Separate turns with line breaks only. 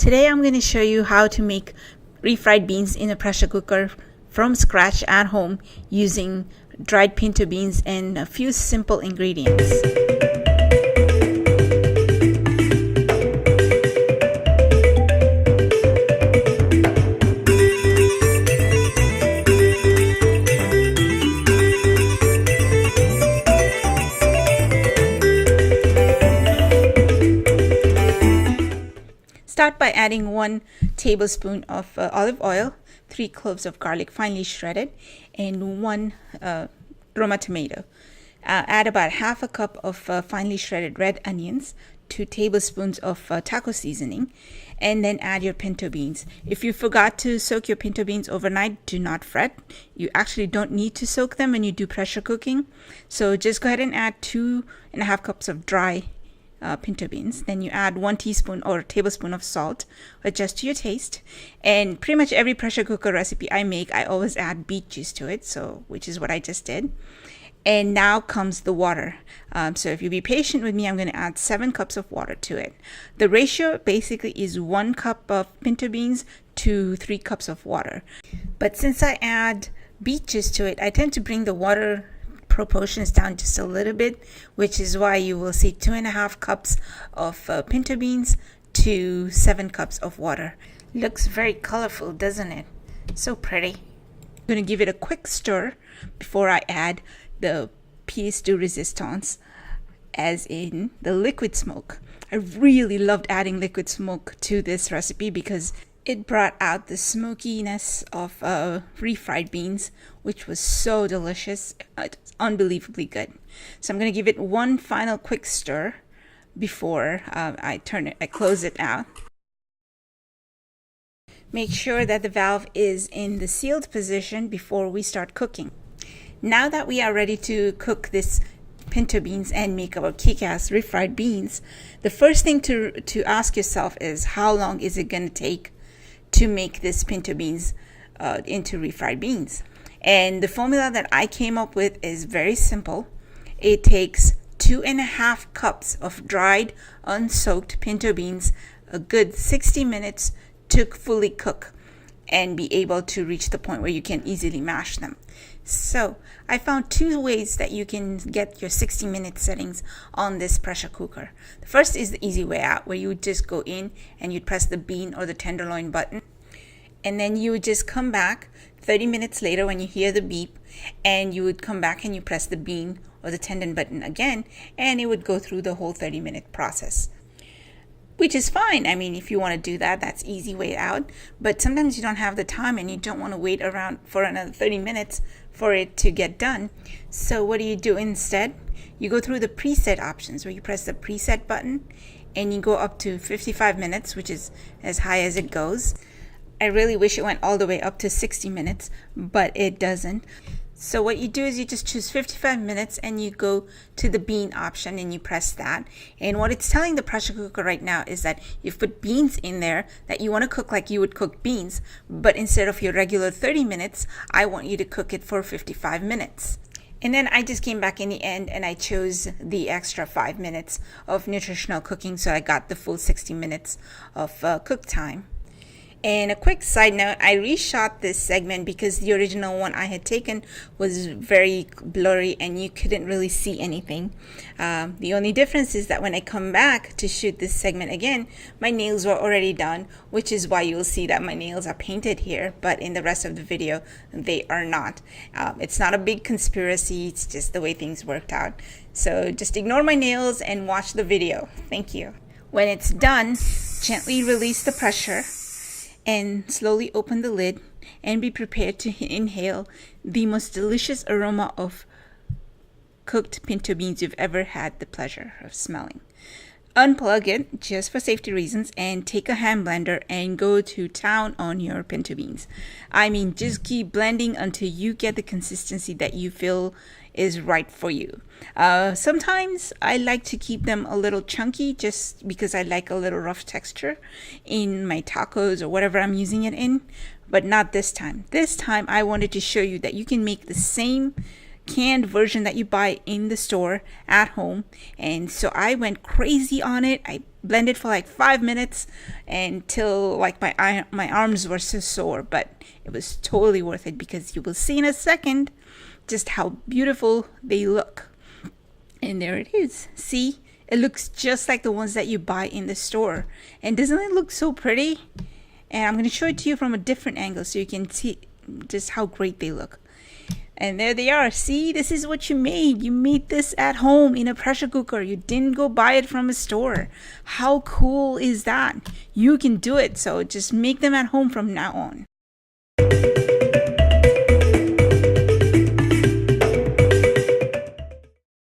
Today I'm going to show you how to make refried beans in a pressure cooker from scratch at home using dried pinto beans and a few simple ingredients. Start by adding 1 tablespoon of olive oil, 3 cloves of garlic finely shredded, and 1 Roma tomato. Add about half a cup of finely shredded red onions, 2 tablespoons of taco seasoning, and then add your pinto beans. If you forgot to soak your pinto beans overnight, do not fret. You actually don't need to soak them when you do pressure cooking. So just go ahead and add 2.5 cups of dry pinto beans. Then you add 1 teaspoon or tablespoon of salt, adjust to your taste. And pretty much every pressure cooker recipe I make, I always add beet juice to it, which is what I just did. And now comes the water. So if you be patient with me, I'm going to add 7 cups of water to it. The ratio basically is 1 cup of pinto beans to 3 cups of water. But since I add beet juice to it, I tend to bring the water proportions down just a little bit, which is why you will see 2.5 cups of pinto beans to 7 cups of water. Looks very colorful, doesn't it? So pretty. I'm going to give it a quick stir before I add the pièce de résistance, as in the liquid smoke. I really loved adding liquid smoke to this recipe because it brought out the smokiness of refried beans, which was so delicious. It's unbelievably good. So I'm going to give it one final quick stir before I close it out. Make sure that the valve is in the sealed position before we start cooking. Now that we are ready to cook this pinto beans and make our kick-ass refried beans, the first thing to ask yourself is, how long is it going to take to make this pinto beans into refried beans? And the formula that I came up with is very simple. It takes 2.5 cups of dried, unsoaked pinto beans, a good 60 minutes to fully cook and be able to reach the point where you can easily mash them. So I found 2 ways that you can get your 60-minute settings on this pressure cooker. The first is the easy way out, where you would just go in and you'd press the bean or the tenderloin button, and then you would just come back 30 minutes later when you hear the beep, and you would come back and you press the bean or the tendon button again, and it would go through the whole 30-minute process, which is fine. I mean, if you want to do that, that's easy way out. But sometimes you don't have the time and you don't want to wait around for another 30 minutes for it to get done. So what do you do instead? You go through the preset options, where you press the preset button and you go up to 55 minutes, which is as high as it goes. I really wish it went all the way up to 60 minutes, but it doesn't. So what you do is you just choose 55 minutes and you go to the bean option and you press that. And what it's telling the pressure cooker right now is that you've put beans in there that you want to cook like you would cook beans, but instead of your regular 30 minutes, I want you to cook it for 55 minutes. And then I just came back in the end and I chose the extra 5 minutes of nutritional cooking, so I got the full 60 minutes of cook time. And a quick side note, I reshot this segment because the original one I had taken was very blurry and you couldn't really see anything. The only difference is that when I come back to shoot this segment again, my nails were already done, which is why you'll see that my nails are painted here, but in the rest of the video, they are not. It's not a big conspiracy, it's just the way things worked out. So just ignore my nails and watch the video. Thank you. When it's done, gently release the pressure and slowly open the lid and be prepared to inhale the most delicious aroma of cooked pinto beans you've ever had the pleasure of smelling. Unplug it just for safety reasons and take a hand blender and go to town on your pinto beans. I mean, just keep blending until you get the consistency that you feel is right for you. Sometimes I like to keep them a little chunky just because I like a little rough texture in my tacos or whatever I'm using it in, but not this time. This time I wanted to show you that you can make the same canned version that you buy in the store at home. And so I went crazy on it. I blended for like 5 minutes until like my arms were so sore, but it was totally worth it because you will see in a second just how beautiful they look. And there it is. See, it looks just like the ones that you buy in the store. And doesn't it look so pretty? And I'm going to show it to you from a different angle so you can see just how great they look. And there they are. See, this is what you made. You made this at home in a pressure cooker. You didn't go buy it from a store. How cool is that? You can do it. So just make them at home from now on.